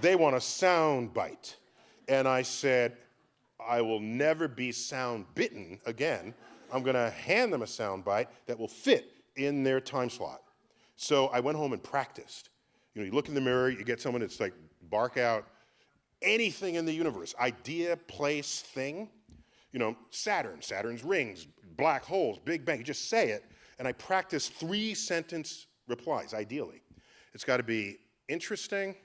they want a sound bite. And I said, I will never be sound bitten again. I'm going to hand them a sound bite that will fit in their time slot. So I went home and practiced. You know, you look in the mirror, you get someone that's like, bark out anything in the universe, idea, place, thing. You know, Saturn's rings, black holes, Big Bang. You just say it, and I practice 3-sentence replies, ideally. It's got to be interesting,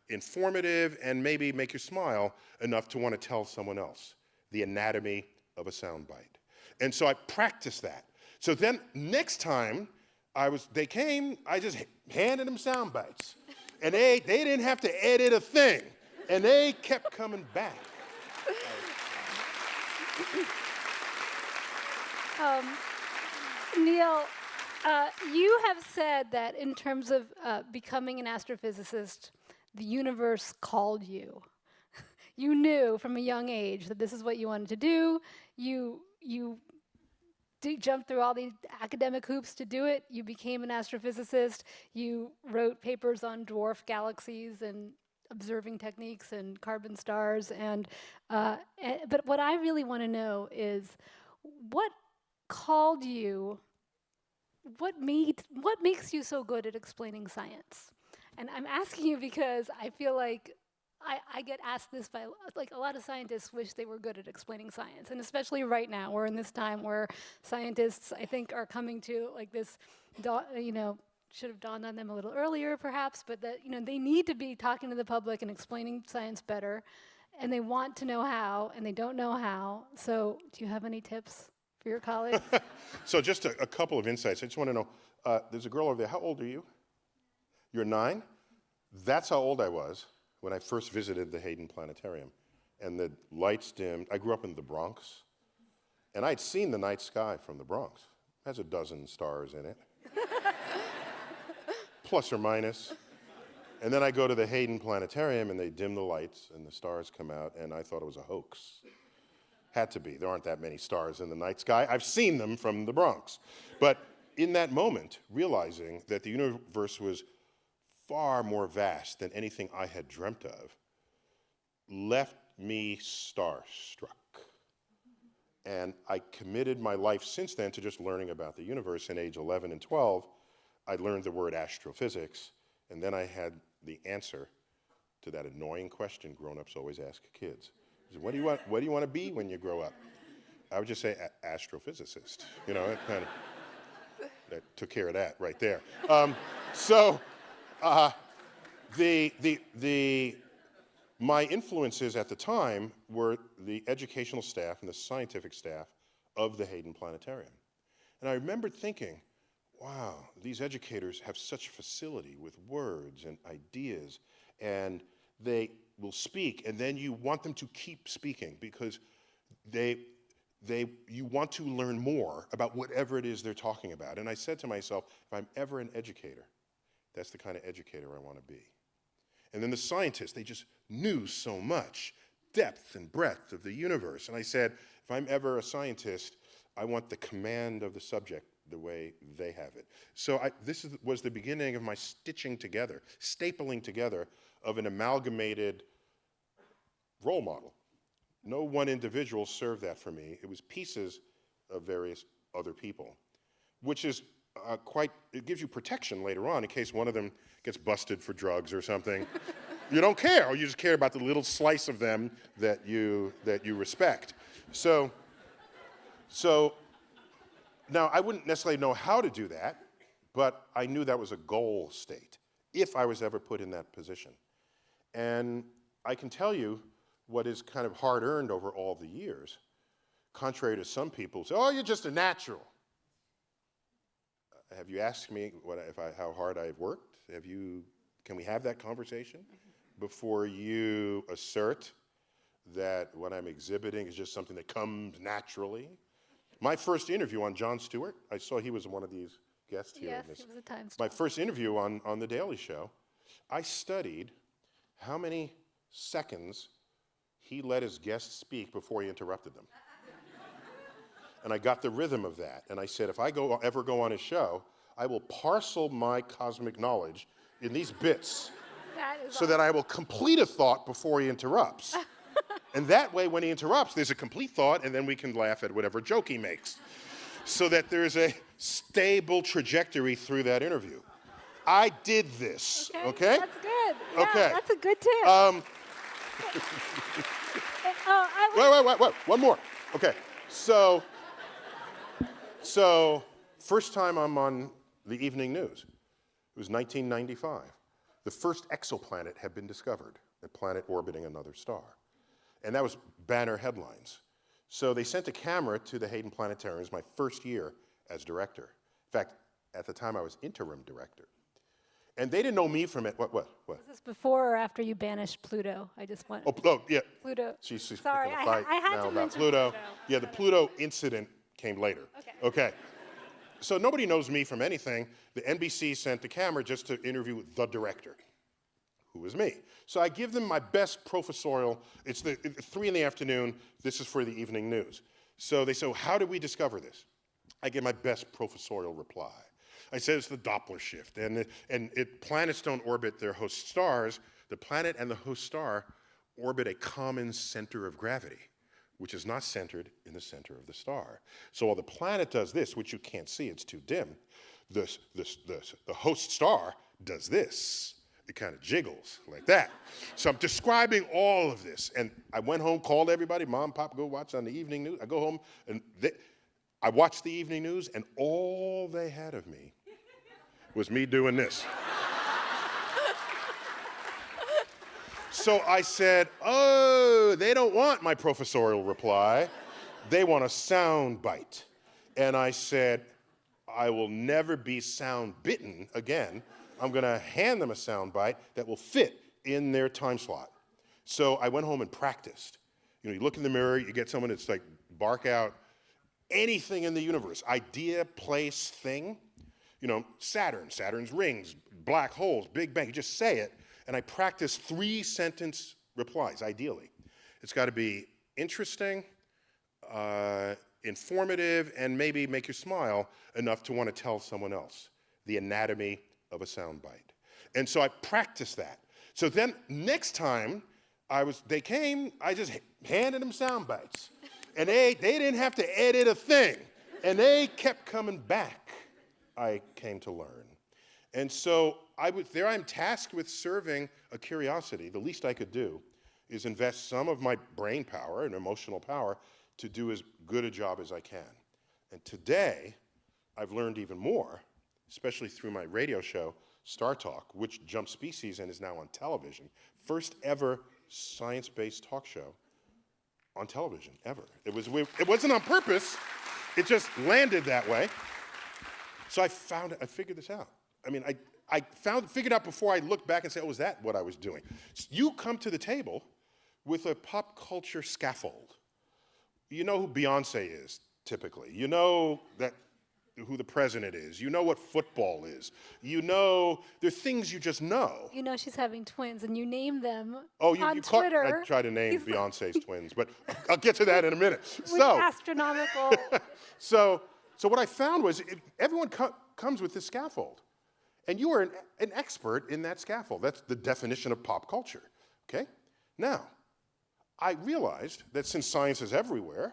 informative, and maybe make you smile enough to want to tell someone else the anatomy of a soundbite. And so I practiced that. So then next time they came, I just handed them sound bites. And they didn't have to edit a thing. And they kept coming back. Neil, you have said that in terms of becoming an astrophysicist, the universe called you. You knew from a young age that this is what you wanted to do. You jumped through all these academic hoops to do it. You became an astrophysicist. You wrote papers on dwarf galaxies and observing techniques and carbon stars. But what I really want to know is what called you, what makes you so good at explaining science? And I'm asking you because I feel like I get asked this by, like, a lot of scientists wish they were good at explaining science, and especially right now, we're in this time where scientists, I think, are coming to, like, this, should have dawned on them a little earlier, perhaps, but that, they need to be talking to the public and explaining science better, and they want to know how, and they don't know how. So do you have any tips for your colleagues? So just a couple of insights. I just want to know, there's a girl over there. How old are you? You're 9? That's how old I was when I first visited the Hayden Planetarium. And the lights dimmed. I grew up in the Bronx. And I'd seen the night sky from the Bronx. It has a dozen stars in it. Plus or minus. And then I go to the Hayden Planetarium and they dim the lights and the stars come out, and I thought it was a hoax. Had to be. There aren't that many stars in the night sky. I've seen them from the Bronx. But in that moment, realizing that the universe was far more vast than anything I had dreamt of, left me starstruck. And I committed my life since then to just learning about the universe. In age 11 and 12, I learned the word astrophysics, and then I had the answer to that annoying question grown-ups always ask kids. What do you want to be when you grow up? I would just say astrophysicist. You know, that took care of that right there. My influences at the time were the educational staff and the scientific staff of the Hayden Planetarium. And I remembered thinking, wow, these educators have such facility with words and ideas, and they will speak, and then you want them to keep speaking because you want to learn more about whatever it is they're talking about. And I said to myself, if I'm ever an educator, that's the kind of educator I want to be. And then the scientists, they just knew so much, depth and breadth of the universe. And I said, if I'm ever a scientist, I want the command of the subject the way they have it. So this was the beginning of my stitching together, stapling together of an amalgamated role model. No one individual served that for me. It was pieces of various other people, which is it gives you protection later on in case one of them gets busted for drugs or something. You don't care, or you just care about the little slice of them that you respect. So now I wouldn't necessarily know how to do that, but I knew that was a goal state if I was ever put in that position. And I can tell you what is kind of hard-earned over all the years, contrary to some people who say, oh, you're just a natural. Have you asked me how hard I've worked? Can we have that conversation before you assert that what I'm exhibiting is just something that comes naturally? My first interview on Jon Stewart, I saw he was one of these guests here. Yes, he was a time My first interview on The Daily Show, I studied how many seconds he let his guests speak before he interrupted them. And I got the rhythm of that. And I said, if I ever go on his show, I will parcel my cosmic knowledge in these bits. That is so that I will complete a thought before he interrupts. And that way, when he interrupts, there's a complete thought, and then we can laugh at whatever joke he makes. So that there's a stable trajectory through that interview. I did this, okay? That's good. Yeah, Okay. that's a good tip. Wait, one more. Okay, so first time I'm on the evening news, it was 1995. The first exoplanet had been discovered, a planet orbiting another star. And that was banner headlines. So they sent a camera to the Hayden Planetarium. It was my first year as director. In fact, at the time I was interim director. And they didn't know me from it. What? Was this before or after you banished Pluto? I just want. Oh, yeah. Pluto. She's Sorry, picking a fight I had now to about mention Pluto. Yeah, the Pluto incident came later. Okay. So nobody knows me from anything. The NBC sent the camera just to interview the director, who was me. So I give them my best professorial. It's 3 in the afternoon. This is for the evening news. So they say, how did we discover this? I give my best professorial reply. I said it's the Doppler shift, and planets don't orbit their host stars. The planet and the host star orbit a common center of gravity, which is not centered in the center of the star. So while the planet does this, which you can't see, it's too dim, the host star does this. It kind of jiggles like that. So I'm describing all of this, and I went home, called everybody, Mom, Pop, go watch on the evening news. I go home, and I watched the evening news, and all they had of me was me doing this. So I said, oh, they don't want my professorial reply. They want a sound bite. And I said, I will never be sound bitten again. I'm going to hand them a sound bite that will fit in their time slot. So I went home and practiced. You look in the mirror, you get someone that's like, bark out anything in the universe, idea, place, thing. Saturn's rings, black holes, Big Bang. You just say it, and I practice 3-sentence replies, ideally. It's got to be interesting, informative, and maybe make you smile enough to want to tell someone else the anatomy of a soundbite. And so I practiced that. So then next time they came, I just handed them sound bites. And they didn't have to edit a thing. And they kept coming back. I came to learn. And so I'm tasked with serving a curiosity. The least I could do is invest some of my brain power and emotional power to do as good a job as I can. And today, I've learned even more, especially through my radio show, Star Talk, which jumped species and is now on television. First ever science-based talk show on television, ever. It wasn't on purpose. It just landed that way. So I figured this out. I mean, I figured out before I looked back and said, oh, was that what I was doing? You come to the table with a pop culture scaffold. You know who Beyonce is, typically. You know who the president is. You know what football is. You know, there are things you just know. You know she's having twins, and you name them on Twitter. I try to name Beyonce's twins, but I'll get to that in a minute. Astronomical. So what I found was everyone comes with this scaffold. And you are an expert in that scaffold. That's the definition of pop culture, okay? Now, I realized that since science is everywhere,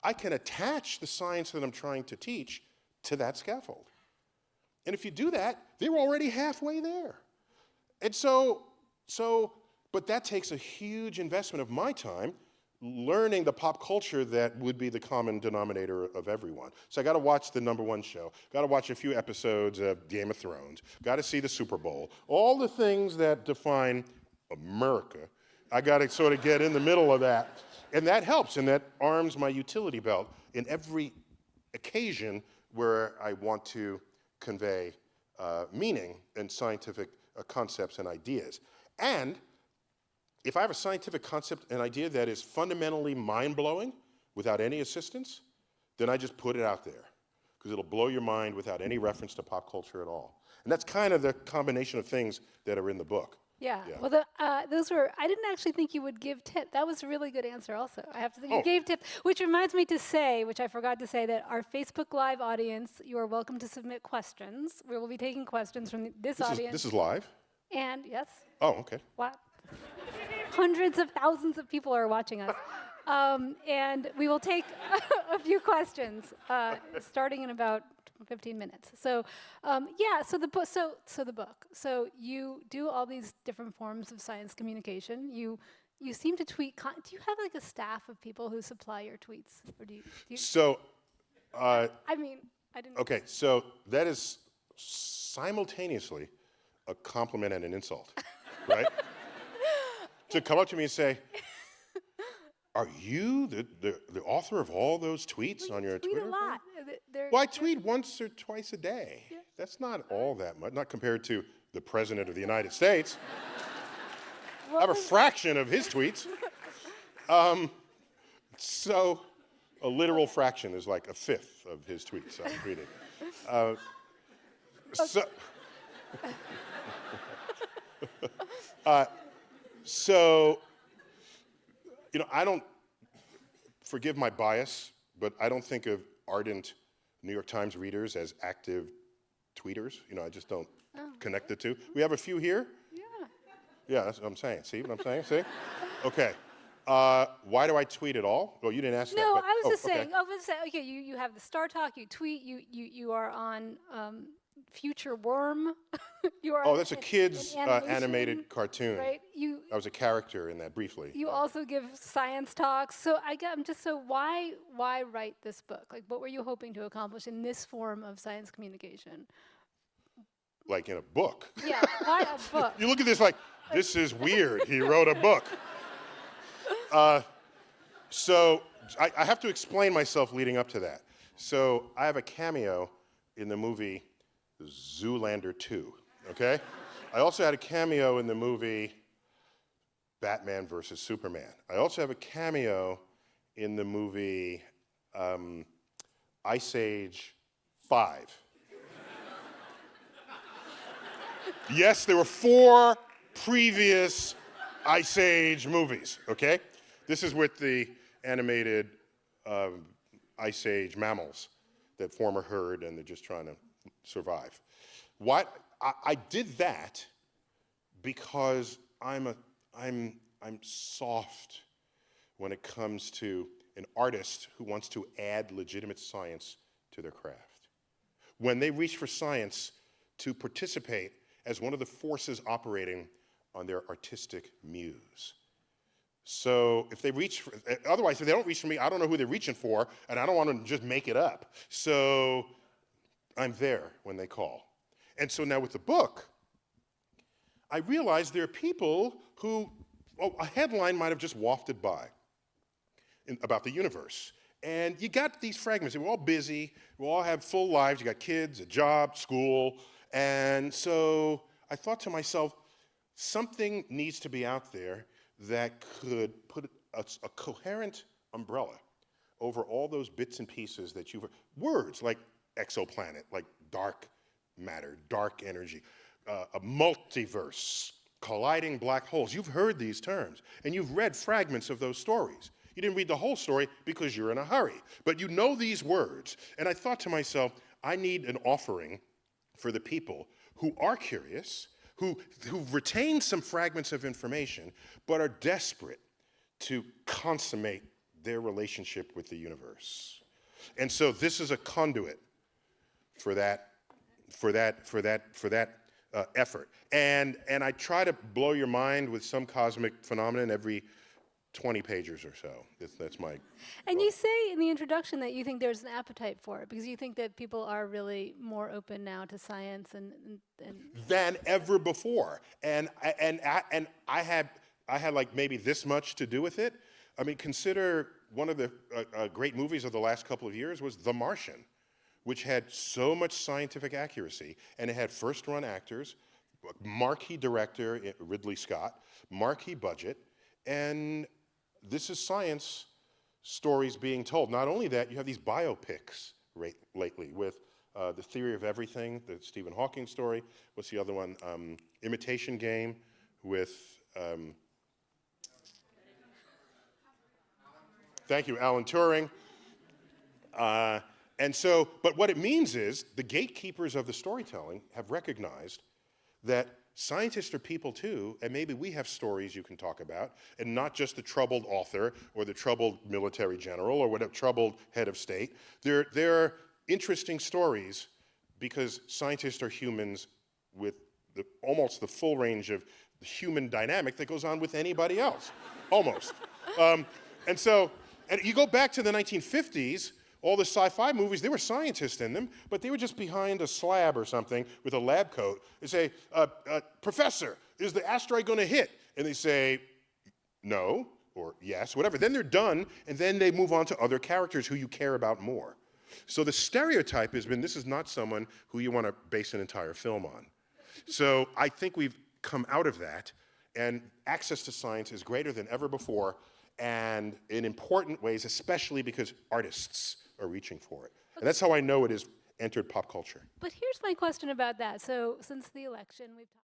I can attach the science that I'm trying to teach to that scaffold. And if you do that, they're already halfway there. And but that takes a huge investment of my time learning the pop culture that would be the common denominator of everyone. So I got to watch the #1 show, got to watch a few episodes of Game of Thrones, got to see the Super Bowl, all the things that define America. I got to sort of get in the middle of that. And that helps, and that arms my utility belt in every occasion where I want to convey meaning and scientific concepts and ideas. And if I have a scientific concept and idea that is fundamentally mind-blowing without any assistance, then I just put it out there because it'll blow your mind without any reference to pop culture at all. And that's kind of the combination of things that are in the book. Yeah. Well, those were, I didn't actually think you would give tips. That was a really good answer also. I have to think you gave tips, which reminds me to say, which I forgot to say, that our Facebook Live audience, you are welcome to submit questions. We will be taking questions from this audience. This is live? And yes, Oh, okay. what? Hundreds of thousands of people are watching us. And we will take a few questions starting in about 15 minutes. So, yeah, so the book. So the book. So you do all these different forms of science communication. You seem to tweet. Do you have like a staff of people who supply your tweets, or do you So, I mean, I didn't. okay, so that is simultaneously a compliment and an insult, right? To come up to me and say, "Are you the author of all those tweets on your tweet Twitter?" a lot. Well, I tweet once or twice a day. Yeah. That's not all that much, not compared to the President of the United States. I What have a was- fraction of his tweets. So a literal fraction is like a fifth of his tweets I'm reading. So, so, I don't, forgive my bias, but I don't think of ardent New York Times readers as active tweeters. I just don't connect the two. We have a few here. Yeah. Yeah, that's what I'm saying. See what I'm saying? See? Okay. Why do I tweet at all? Well, you didn't ask that. No, but- I was just okay. saying. I was saying. Okay, you have the Star Talk. You tweet. You are on Future Worm. You are. Oh, that's a kid's in animation, animated cartoon. right? I was a character in that briefly. You also give science talks. So I'm just why write this book? Like, what were you hoping to accomplish in this form of science communication? Like in a book. Yeah, why a book? You look at this like, this is weird. He wrote a book. So I have to explain myself leading up to that. So I have a cameo in the movie Zoolander 2, okay? I also had a cameo in the movie Batman versus Superman. I also have a cameo in the movie Ice Age 5. Yes, there were 4 previous Ice Age movies, okay? This is with the animated Ice Age mammals that form a herd and they're just trying to survive. I did that because I'm soft when it comes to an artist who wants to add legitimate science to their craft. When they reach for science to participate as one of the forces operating on their artistic muse. So if they reach for, otherwise if they don't reach for me, I don't know who they're reaching for, and I don't want to just make it up. So I'm there when they call. And so now with the book, I realized there are people who, a headline might have just wafted by about the universe. And you got these fragments, we're all busy, we all have full lives, you got kids, a job, school, and so I thought to myself, something needs to be out there that could put a coherent umbrella over all those bits and pieces that you've, words like exoplanet, like dark matter, dark energy, a multiverse, colliding black holes. You've heard these terms, and you've read fragments of those stories. You didn't read the whole story because you're in a hurry, but you know these words. And I thought to myself, I need an offering for the people who are curious, who've retained some fragments of information, but are desperate to consummate their relationship with the universe. And so this is a conduit for that effort. And I try to blow your mind with some cosmic phenomenon every 20 pages or so. That's my And goal. you say in the introduction that you think there's an appetite for it because you think that people are really more open now to science and Than ever before. And I had like maybe this much to do with it. I mean, consider one of the great movies of the last couple of years was The Martian, which had so much scientific accuracy, and it had first-run actors, marquee director Ridley Scott, marquee budget, and this is science stories being told. Not only that, you have these biopics lately with The Theory of Everything, the Stephen Hawking story. What's the other one? Imitation Game with, thank you, Alan Turing. And so, but what it means is the gatekeepers of the storytelling have recognized that scientists are people too, and maybe we have stories you can talk about, and not just the troubled author or the troubled military general or whatever troubled head of state. They're interesting stories because scientists are humans with almost the full range of the human dynamic that goes on with anybody else, almost. And you go back to the 1950s, all the sci-fi movies, there were scientists in them, but they were just behind a slab or something with a lab coat. They say, "Professor, is the asteroid going to hit?" And they say, "No," or "Yes," whatever. Then they're done, and then they move on to other characters who you care about more. So the stereotype has been, this is not someone who you want to base an entire film on. So I think we've come out of that, and access to science is greater than ever before, and in important ways, especially because artists are reaching for it. And that's how I know it has entered pop culture. But here's my question about that. So since the election, we've talked